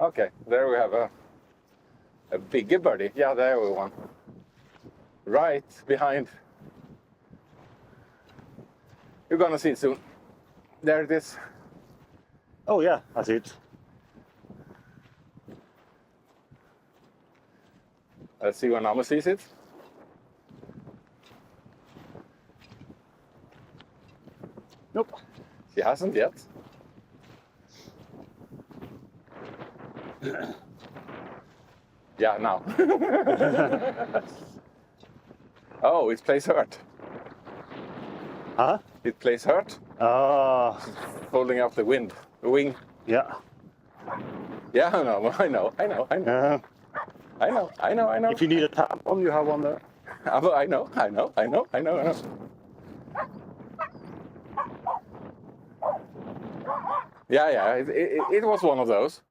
Okay, there we have a bigger birdie. Yeah, there we one. Right behind. You're gonna see it soon. There it is. Oh yeah, I see it. Let's see when Aamu sees it. Nope. She hasn't yet. Yeah, now. Oh, it plays hurt. Huh? It plays hurt. Oh. Holding up the wing. Yeah. Yeah, I know. I know. If you need a tampon, you have one there. I know. Yeah, it was one of those.